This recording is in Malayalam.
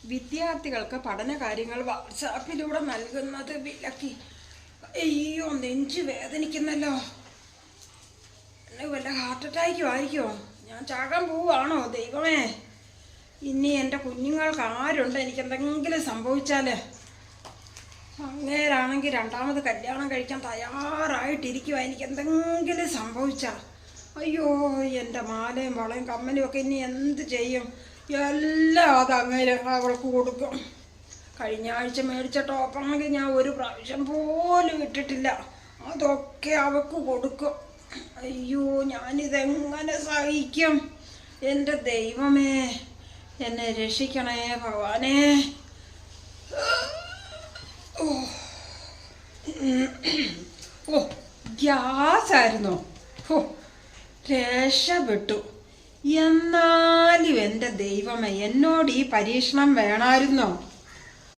വിദ്യാർത്ഥികൾക്ക് പഠന കാര്യങ്ങൾ വാട്സാപ്പിലൂടെ നൽകുന്നത് വിലക്കി. അയ്യോ, നെഞ്ച് വേദനിക്കുന്നല്ലോ. വല്ല ഹാർട്ട് അറ്റാക്ക് ആയിരിക്കുമോ? ഞാൻ ചാകാൻ പോവുകയാണോ? ദൈവമേ, ഇനി എൻ്റെ കുഞ്ഞുങ്ങൾക്ക് ആരുണ്ട് എനിക്കെന്തെങ്കിലും സംഭവിച്ചാൽ? അങ്ങേരാണെങ്കിൽ രണ്ടാമത് കല്യാണം കഴിക്കാൻ തയ്യാറായിട്ടിരിക്കുക. എനിക്കെന്തെങ്കിലും സംഭവിച്ചാൽ അയ്യോ, എൻ്റെ മാലയും വളയും കമ്മലും ഒക്കെ ഇനി എന്ത് ചെയ്യും? എല്ലാം അത് അങ്ങേര് അവൾക്ക് കൊടുക്കും. കഴിഞ്ഞ ആഴ്ച മേടിച്ച ടോപ്പാണെങ്കിൽ ഞാൻ ഒരു പ്രാവശ്യം പോലും ഇട്ടിട്ടില്ല. അതൊക്കെ അവൾക്ക് കൊടുക്കും. അയ്യോ, ഞാനിതെങ്ങനെ സഹിക്കും? എൻ്റെ ദൈവമേ, എന്നെ രക്ഷിക്കണേ ഭഗവാനേ. ഓ, ഗ്യാസായിരുന്നോ? ഓ, രക്ഷപ്പെട്ടു. എന്നാലും എൻ്റെ ദൈവമേ, എന്നോട് ഈ പരീക്ഷണം വേണമായിരുന്നോ?